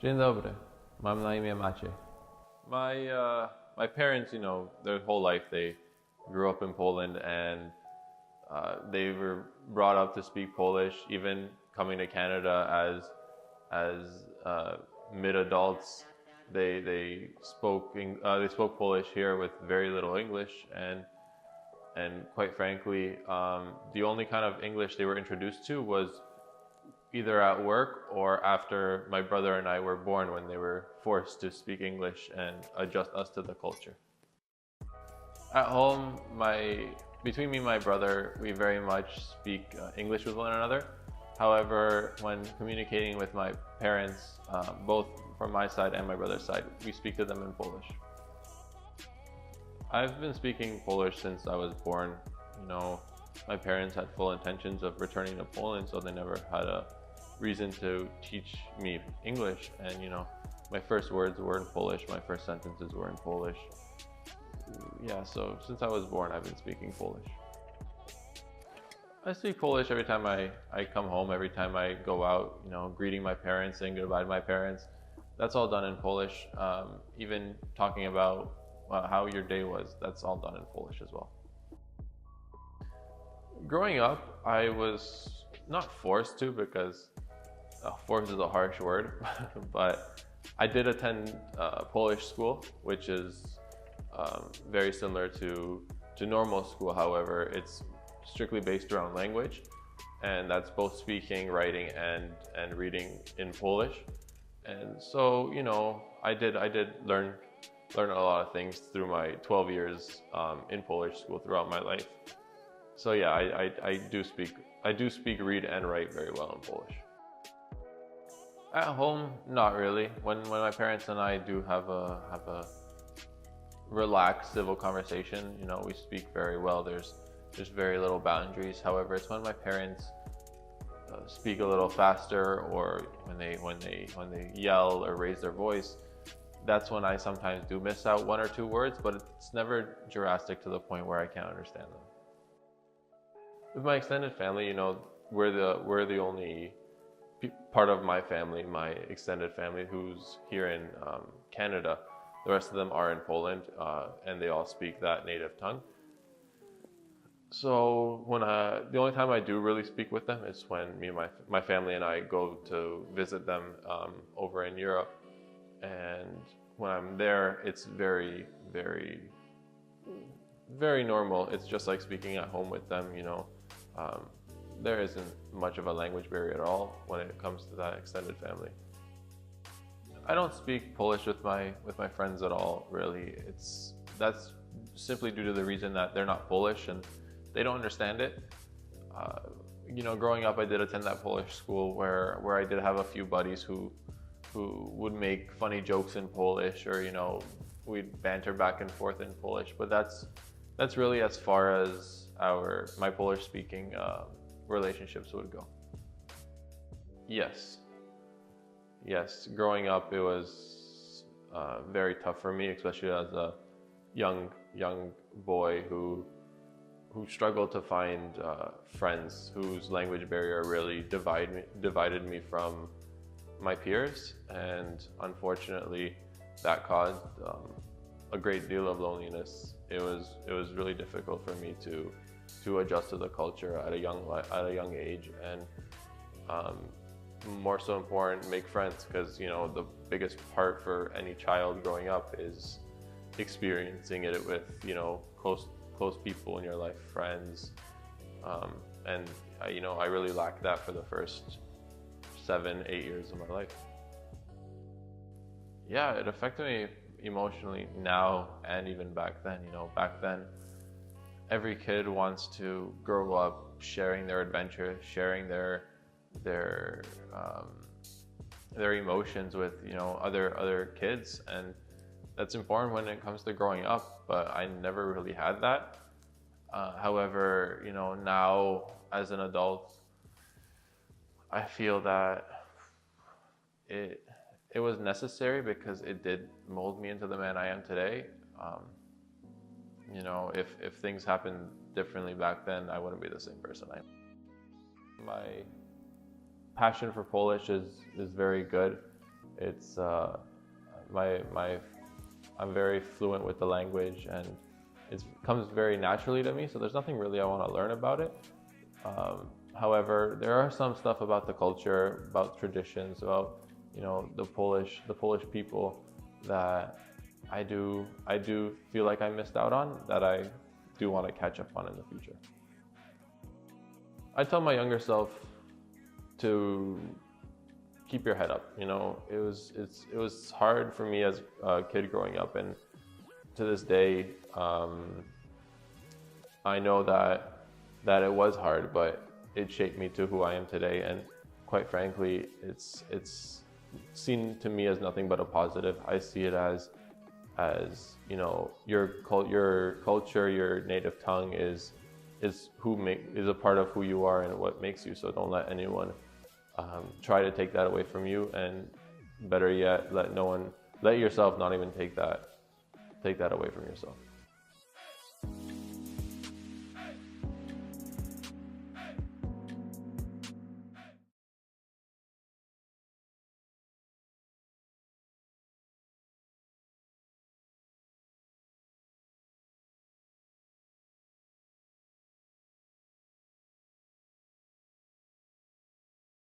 Dzień dobry. Mam na imię Maciej. My parents, their whole life they grew up in Poland, and they were brought up to speak Polish. Even coming to Canada as mid adults, they spoke Polish here with very little English, and quite frankly, the only kind of English they were introduced to was either at work or after my brother and I were born, when they were forced to speak English and adjust us to the culture. At home, between me and my brother, we very much speak English with one another. However, when communicating with my parents, both from my side and my brother's side, we speak to them in Polish. I've been speaking Polish since I was born. My parents had full intentions of returning to Poland, so they never had a reason to teach me English. And my first words were in Polish, my first sentences were in Polish. Yeah, so since I was born, I've been speaking Polish. I speak Polish every time I come home, every time I go out, greeting my parents, saying goodbye to my parents. That's all done in Polish. Even talking about how your day was, that's all done in Polish as well. Growing up, I was not forced to, because forced is a harsh word, but I did attend Polish school, which is very similar to normal school. However, it's strictly based around language, and that's both speaking, writing, and reading in Polish. And so, I did learn a lot of things through my 12 years in Polish school throughout my life. So yeah, I do speak, read, and write very well in Polish. At home, not really. When my parents and I do have a relaxed civil conversation, we speak very well. There's very little boundaries. However, it's when my parents speak a little faster, or when they yell or raise their voice, that's when I sometimes do miss out one or two words, but it's never drastic to the point where I can't understand them. With my extended family, we're the only part of my family, my extended family, who's here in Canada. The rest of them are in Poland, and they all speak that native tongue. So the only time I do really speak with them is when me and my family and I go to visit them over in Europe. And when I'm there, it's very, very, very normal. It's just like speaking at home with them. There isn't much of a language barrier at all when it comes to that extended family. I don't speak Polish with my friends at all, really. That's simply due to the reason that they're not Polish and they don't understand it. Growing up, I did attend that Polish school where I did have a few buddies who would make funny jokes in Polish, or we'd banter back and forth in Polish. But that's really as far as my Polish speaking relationships would go. Yes. Growing up, it was very tough for me, especially as a young boy who struggled to find friends, whose language barrier really divided me from my peers. And unfortunately, that caused a great deal of loneliness. It was really difficult for me to adjust to the culture at a young age, and more so important, make friends, because the biggest part for any child growing up is experiencing it with close people in your life, friends, and I really lacked that for the first 7-8 years of my life. Yeah, it affected me emotionally now and even back then. Back then, every kid wants to grow up sharing their adventure, sharing their emotions with other kids, and that's important when it comes to growing up. But I never really had that. However, now as an adult, I feel that it was necessary, because it did mold me into the man I am today. If things happened differently back then, I wouldn't be the same person I am. My passion for Polish is very good. It's I'm very fluent with the language, and it comes very naturally to me. So there's nothing really I want to learn about it. However, there are some stuff about the culture, about traditions, about the Polish people that I do feel like I missed out on, that I do want to catch up on in the future. I tell my younger self to keep your head up. It was hard for me as a kid growing up, and to this day, I know that it was hard, but it shaped me to who I am today. And quite frankly, it's seen to me as nothing but a positive. I see it as your culture, your native tongue is a part of who you are and what makes you. So don't let anyone try to take that away from you, and better yet, let yourself not even take that away from yourself.